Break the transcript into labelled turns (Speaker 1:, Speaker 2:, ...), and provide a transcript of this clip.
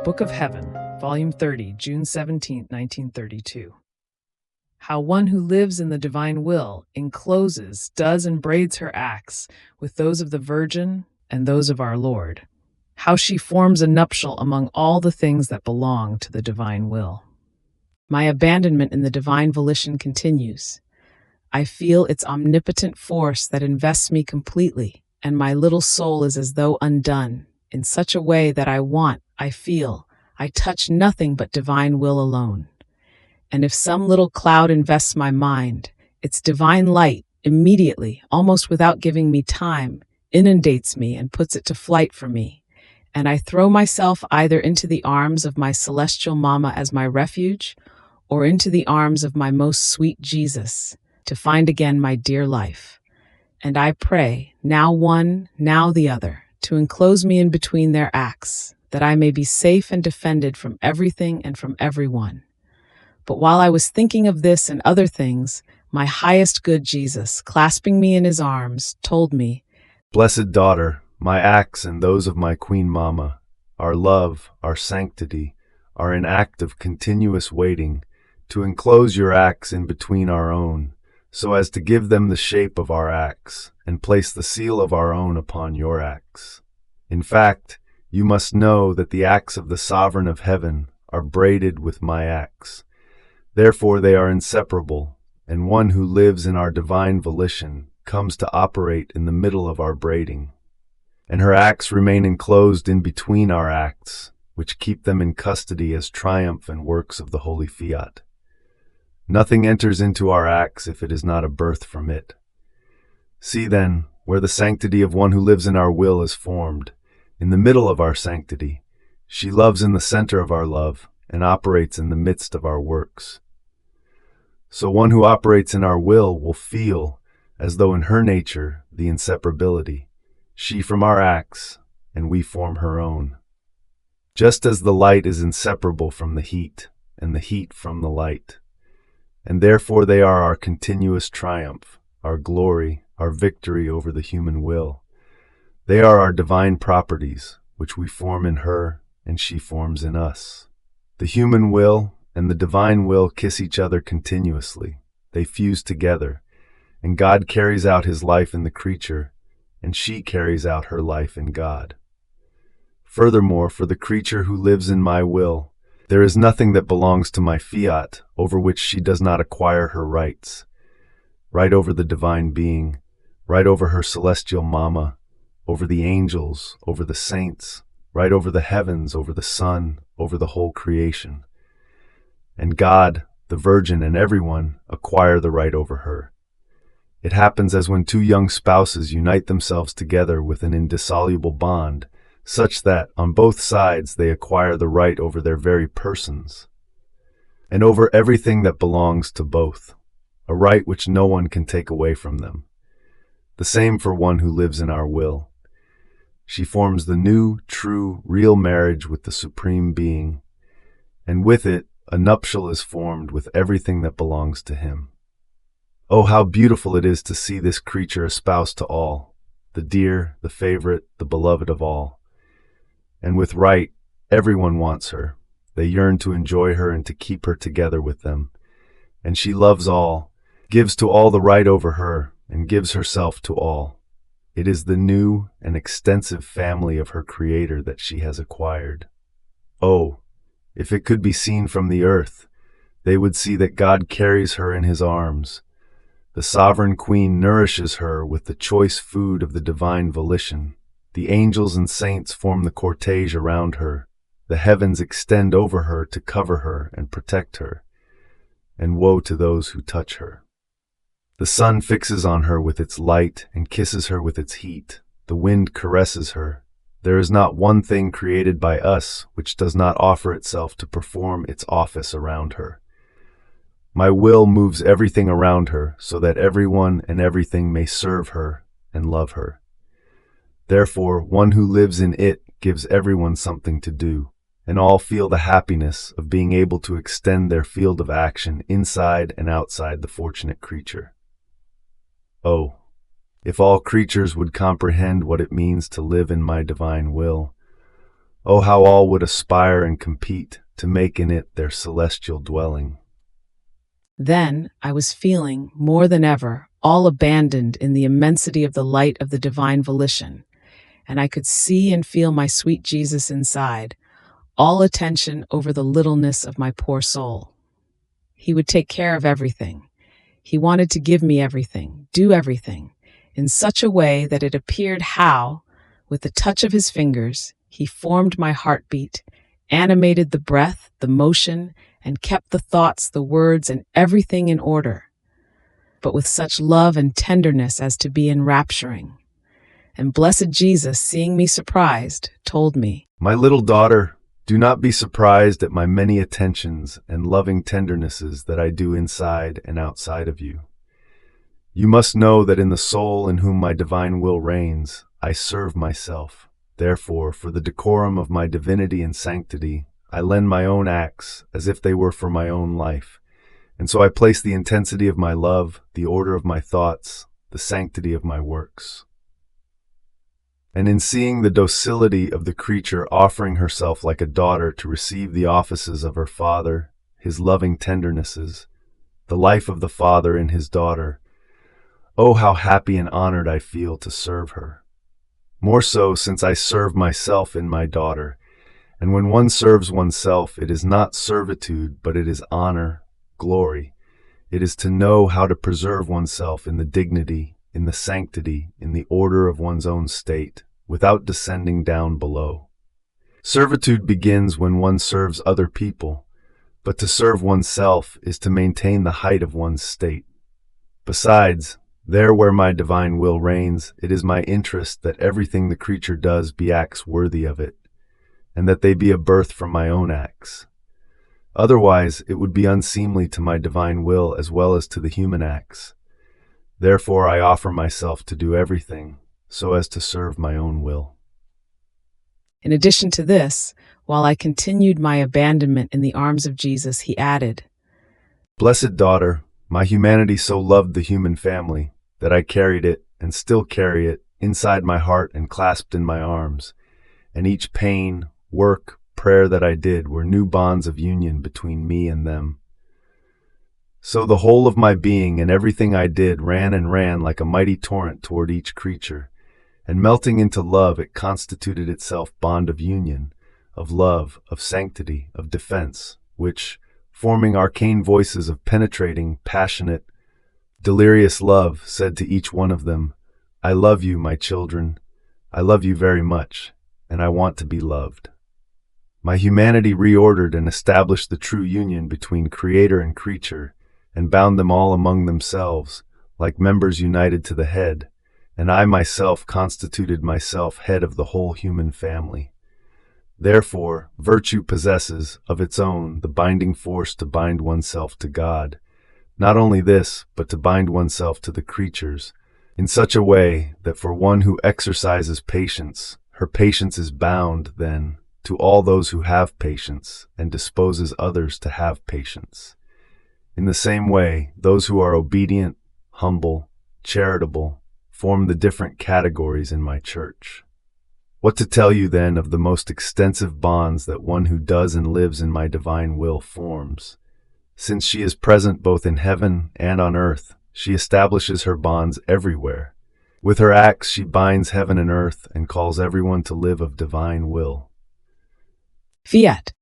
Speaker 1: Book of Heaven, Volume 30, June 17, 1932. How one who lives in the divine will encloses, does, and braids her acts with those of the Virgin and those of our Lord. How she forms a nuptial among all the things that belong to the divine will. My abandonment in the divine volition continues. I feel its omnipotent force that invests me completely, and my little soul is as though undone, in such a way that I feel, I touch nothing but divine will alone. And if some little cloud invests my mind, its divine light immediately, almost without giving me time, inundates me and puts it to flight for me. And I throw myself either into the arms of my celestial Mama as my refuge, or into the arms of my most sweet Jesus, to find again my dear life. And I pray, now one, now the other, to enclose me in between their acts, that I may be safe and defended from everything and from everyone. But while I was thinking of this and other things, my highest good Jesus, clasping me in his arms, told me,
Speaker 2: "Blessed daughter, my acts and those of my Queen Mama, our love, our sanctity, are in act of continuous waiting to enclose your acts in between our own, so as to give them the shape of our acts, and place the seal of our own upon your acts. In fact, you must know that the acts of the Sovereign of Heaven are braided with my acts. Therefore they are inseparable, and one who lives in our divine volition comes to operate in the middle of our braiding. And her acts remain enclosed in between our acts, which keep them in custody as triumph and works of the Holy Fiat. Nothing enters into our acts if it is not a birth from it. See then, where the sanctity of one who lives in our will is formed, in the middle of our sanctity, she loves in the center of our love and operates in the midst of our works. So one who operates in our will feel, as though in her nature, the inseparability, she from our acts, and we form her own. Just as the light is inseparable from the heat, and the heat from the light. And therefore they are our continuous triumph, our glory, our victory over the human will. They are our divine properties, which we form in her, and she forms in us. The human will and the divine will kiss each other continuously. They fuse together, and God carries out his life in the creature, and she carries out her life in God. Furthermore, for the creature who lives in my will, there is nothing that belongs to my fiat over which she does not acquire her rights. Right over the divine being, right over her celestial Mama, over the angels, over the saints, right over the heavens, over the sun, over the whole creation. And God, the Virgin, and everyone acquire the right over her. It happens as when two young spouses unite themselves together with an indissoluble bond, such that, on both sides, they acquire the right over their very persons, and over everything that belongs to both, a right which no one can take away from them. The same for one who lives in our will. She forms the new, true, real marriage with the Supreme Being, and with it, a nuptial is formed with everything that belongs to him. Oh, how beautiful it is to see this creature espoused to all, the dear, the favorite, the beloved of all. And with right, everyone wants her. They yearn to enjoy her and to keep her together with them. And she loves all, gives to all the right over her, and gives herself to all. It is the new and extensive family of her Creator that she has acquired. Oh, if it could be seen from the earth, they would see that God carries her in his arms. The sovereign queen nourishes her with the choice food of the divine volition. The angels and saints form the cortege around her. The heavens extend over her to cover her and protect her. And woe to those who touch her. The sun fixes on her with its light and kisses her with its heat. The wind caresses her. There is not one thing created by us which does not offer itself to perform its office around her. My will moves everything around her so that everyone and everything may serve her and love her. Therefore, one who lives in it gives everyone something to do, and all feel the happiness of being able to extend their field of action inside and outside the fortunate creature. Oh, if all creatures would comprehend what it means to live in my divine will, Oh, how all would aspire and compete to make in it their celestial dwelling.
Speaker 1: Then I was feeling, more than ever, all abandoned in the immensity of the light of the divine volition, and I could see and feel my sweet Jesus inside, all attention over the littleness of my poor soul. He would take care of everything. He wanted to give me everything, do everything, in such a way that it appeared how, with the touch of his fingers, he formed my heartbeat, animated the breath, the motion, and kept the thoughts, the words, and everything in order, but with such love and tenderness as to be enrapturing. And blessed Jesus, seeing me surprised, told me,
Speaker 2: My little daughter, do not be surprised at my many attentions and loving tendernesses that I do inside and outside of you. You must know that in the soul in whom my divine will reigns, I serve myself. Therefore, for the decorum of my divinity and sanctity, I lend my own acts as if they were for my own life. And so I place the intensity of my love, the order of my thoughts, the sanctity of my works. And in seeing the docility of the creature offering herself like a daughter to receive the offices of her father, his loving tendernesses, the life of the father in his daughter, oh, how happy and honored I feel to serve her. More so since I serve myself in my daughter, and when one serves oneself, it is not servitude, but it is honor, glory. It is to know how to preserve oneself in the dignity, in the sanctity, in the order of one's own state, without descending down below. Servitude begins when one serves other people, but to serve oneself is to maintain the height of one's state. Besides, there where my divine will reigns, it is my interest that everything the creature does be acts worthy of it, and that they be a birth from my own acts. Otherwise, it would be unseemly to my divine will as well as to the human acts. Therefore, I offer myself to do everything, so as to serve my own will.
Speaker 1: In addition to this, while I continued my abandonment in the arms of Jesus, he added,
Speaker 2: Blessed daughter, my humanity so loved the human family that I carried it, and still carry it, inside my heart and clasped in my arms, and each pain, work, prayer that I did were new bonds of union between me and them. So the whole of my being and everything I did ran and ran like a mighty torrent toward each creature, and melting into love it constituted itself bond of union, of love, of sanctity, of defense, which, forming arcane voices of penetrating, passionate, delirious love, said to each one of them, I love you, my children, I love you very much, and I want to be loved. My humanity reordered and established the true union between creator and creature, and bound them all among themselves, like members united to the head, and I myself constituted myself head of the whole human family. Therefore, virtue possesses, of its own, the binding force to bind oneself to God. Not only this, but to bind oneself to the creatures, in such a way that for one who exercises patience, her patience is bound, then, to all those who have patience, and disposes others to have patience. In the same way, those who are obedient, humble, charitable, form the different categories in my church. What to tell you then of the most extensive bonds that one who does and lives in my divine will forms? Since she is present both in heaven and on earth, she establishes her bonds everywhere. With her acts she binds heaven and earth and calls everyone to live of divine will.
Speaker 1: Fiat.